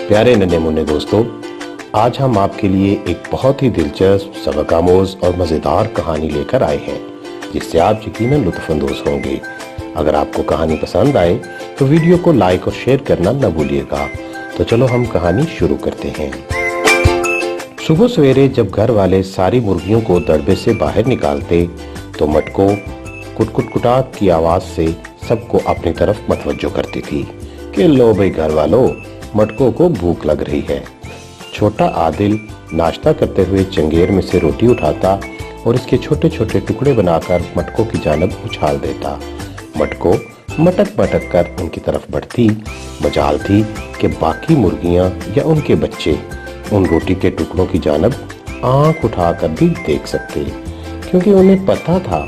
प्यारे नन्हे मुन्ने दोस्तों, आज हम आपके लिए एक बहुत ही दिलचस्प, सबक आमोज और मज़ेदार कहानी लेकर आए हैं, जिससे आप यकीनन लुत्फ़अंदोज़ होंगे। अगर आपको कहानी पसंद आए तो वीडियो को लाइक और शेयर करना न भूलिएगा। तो चलो हम कहानी शुरू करते हैं। सुबह सवेरे जब घर वाले सारी मुर्गियों को दड़बे से बाहर निकालते तो मटको कुटकुटाट की आवाज से सबको अपनी तरफ मतवज्जो करती थी कि लो भाई घर वालों, मटको को भूख लग रही है। छोटा आदिल नाश्ता करते हुए चंगेर में से रोटी उठाता और इसके छोटे छोटे टुकड़े बनाकर मटको की जानब उछाल देता। मटको मटक मटक कर उनकी तरफ बढ़ती। मजाल थी कि बाकी मुर्गियां या उनके बच्चे उन रोटी के टुकड़ों की जानब आंख उठाकर भी देख सकते, क्योंकि उन्हें पता था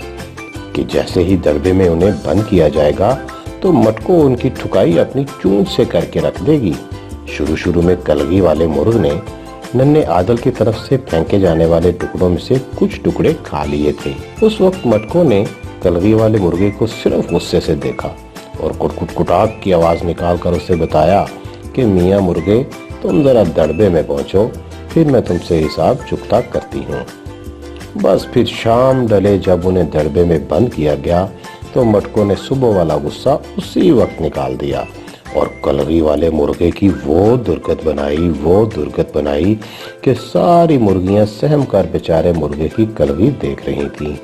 कि जैसे ही दड़बे में उन्हें बंद किया जाएगा तो मटको उनकी ठुकाई अपनी चूंच से करके रख देगी। शुरू में कलगी वाले मुर्ग ने नन्हे आदल की तरफ से फेंके जाने वाले टुकड़ों में से कुछ टुकड़े खा लिए थे। उस वक्त मटको ने कलगी वाले मुर्गे को सिर्फ गुस्से से देखा और कुटकुटाट की आवाज निकालकर उसे बताया कि मियाँ मुर्गे, तुम जरा दड़बे में पहुंचो, फिर मैं तुमसे हिसाब चुकता करती हूँ। बस फिर शाम डले जब उन्हें दड़बे में बंद किया गया तो मटको ने सुबह वाला गुस्सा उसी वक्त निकाल दिया और कलगी वाले मुर्गे की वो दुर्गत बनाई कि सारी मुर्गियां सहम कर बेचारे मुर्गे की कलगी देख रही थीं,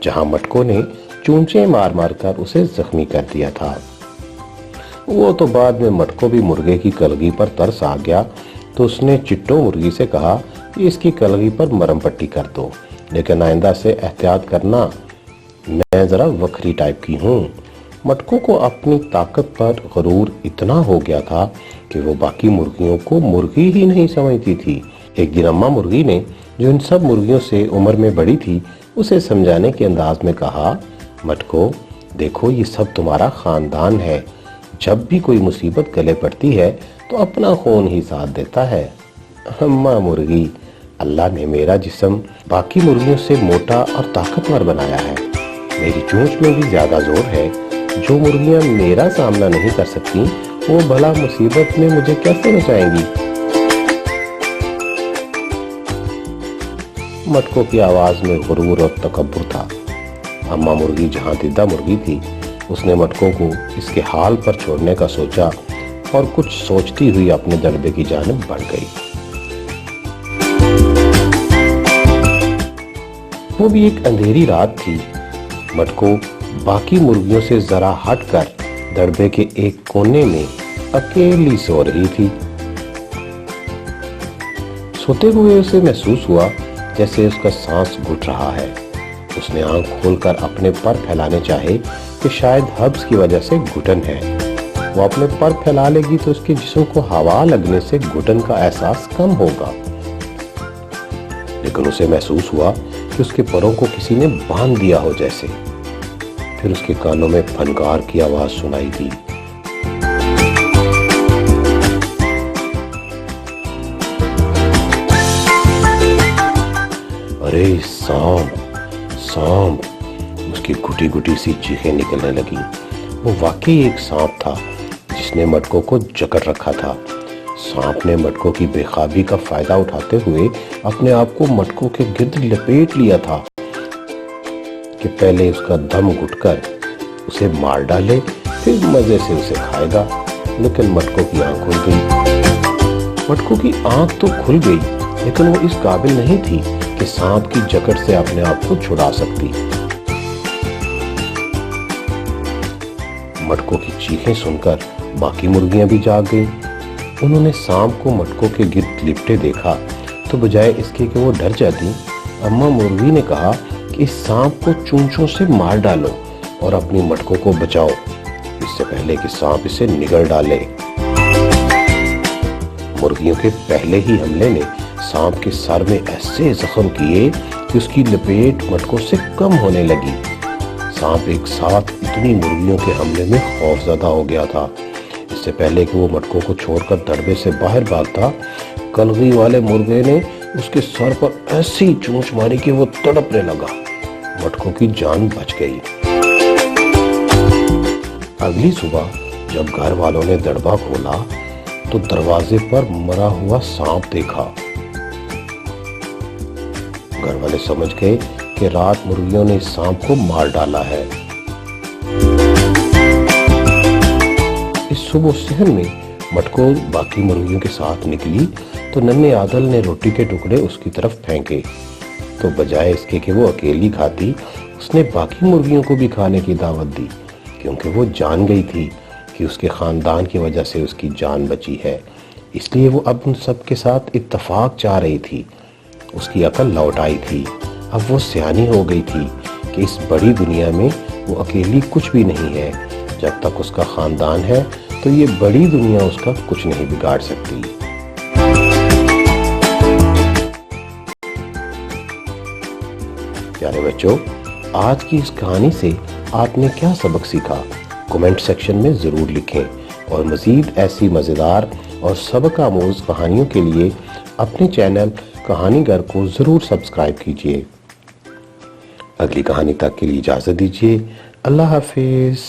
जहां मटको ने चूंचे मार मार कर उसे जख्मी कर दिया था। वो तो बाद में मटको भी मुर्गे की कलगी पर तरस आ गया तो उसने चिट्टो मुर्गी से कहा कि इसकी कलगी पर मरहम पट्टी कर दो, लेकिन आइंदा से एहतियात करना, मैं जरा वखरी टाइप की हूँ। मटको को अपनी ताकत पर गरूर इतना हो गया था कि वो बाकी मुर्गियों को मुर्गी ही नहीं समझती थी। एक दिन अम्मा मुर्गी ने, जो इन सब मुर्गियों से उम्र में बड़ी थी, उसे समझाने के अंदाज में कहा, मटको देखो, ये सब तुम्हारा खानदान है। जब भी कोई मुसीबत गले पड़ती है तो अपना खून ही साथ देता है। अम्मा मुर्गी, अल्लाह ने मेरा जिस्म बाकी मुर्गियों से मोटा और ताकतवर बनाया है। मेरी चोंच में भी ज्यादा जोर है। जो मुर्गियां मेरा सामना नहीं कर सकती, वो भला मुसीबत में मुझे कैसे बचाएंगी। मटको की आवाज में गुरूर और तकब्बुर था। अम्मा मुर्गी जहां दिद्दा मुर्गी थी, उसने मटको को इसके हाल पर छोड़ने का सोचा और कुछ सोचती हुई अपने दड़बे की जानिब बढ़ गई। वो भी एक अंधेरी रात थी। मटको बाकी मुर्गियों से जरा हटकर दड़बे के एक कोने में अकेली सो रही थी। सोते हुए उसे महसूस हुआ जैसे उसका सांस घुट रहा है। उसने आंख खोलकर अपने पर फैलाने चाहे कि शायद हब्स की वजह से घुटन है। वो अपने पर फैला लेगी तो उसके जिस्म को हवा लगने से घुटन का एहसास कम होगा, लेकिन उसे महसूस हुआ कि उसके परों को किसी ने बांध दिया हो जैसे। फिर उसके कानों में फनकार की आवाज सुनाई दी। अरे सांप सांप! उसकी घुटी घुटी सी चीखें निकलने लगी। वो वाकई एक सांप था जिसने मटको को जकड़ रखा था। सांप ने मटको की बेखाबी का फायदा उठाते हुए अपने आप को मटको के गिर्द लपेट लिया था कि पहले उसका दम घुटकर उसे मार डाले, फिर मजे से उसे खाएगा। लेकिन मटको की आंख खुल गई। मटको की आंख तो खुल गई, लेकिन वो इस काबिल नहीं थी कि सांप की जकड़ से अपने आप को छुड़ा सकती। मटको की चीखें सुनकर बाकी मुर्गियां भी जाग गई। उन्होंने सांप को मटको के गिर्द लिपटे देखा तो बजाय इसके कि वो डर जाती, अम्मा मुर्गी ने कहा कि इस सांप को चूंचों से मार डालो और अपनी मटको को बचाओ, इससे पहले कि सांप इसे निगल डाले। मुर्गियों के पहले ही हमले ने सांप के सर में ऐसे जख्म किए कि उसकी लपेट मटको से कम होने लगी। सांप एक साथ इतनी मुर्गियों के हमले में खौफजदा हो गया था। इससे पहले कि वो मटको को छोड़कर दड़बे से बाहर भागता, कलगी वाले मुर्गे ने उसके सर पर ऐसी चोंच मारी कि वो तड़पने लगा। मटको की जान बच गई। अगली सुबह जब घर वालों ने दड़बा खोला تو دروازے پر مرا ہوا سانپ دیکھا۔ گھر والے سمجھ گئے کہ رات مرغیوں نے اس سانپ کو مار ڈالا ہے۔ اس صبح و صحن میں مٹکول باقی مرغیوں کے ساتھ نکلی تو ننھے عادل نے روٹی کے ٹکڑے اس کی طرف پھینکے، تو بجائے اس کے کہ وہ اکیلی کھاتی، اس نے باقی مرغیوں کو بھی کھانے کی دعوت دی، کیونکہ وہ جان گئی تھی کہ اس کے خاندان کی وجہ سے اس کی جان بچی ہے، اس لیے وہ اب ان سب کے ساتھ اتفاق چاہ رہی تھی۔ اس کی عقل لوٹ آئی تھی، اب وہ سیانی ہو گئی تھی کہ اس بڑی دنیا میں وہ اکیلی کچھ بھی نہیں ہے۔ جب تک اس کا خاندان ہے تو یہ بڑی دنیا اس کا کچھ نہیں بگاڑ سکتی۔ پیارے بچوں، آج کی اس کہانی سے آپ نے کیا سبق سیکھا؟ کمنٹ سیکشن میں ضرور لکھیں، اور مزید ایسی مزیدار اور سبق آموز کہانیوں کے لیے اپنے چینل کہانی گھر کو ضرور سبسکرائب کیجیے۔ اگلی کہانی تک کے لیے اجازت دیجیے۔ اللہ حافظ۔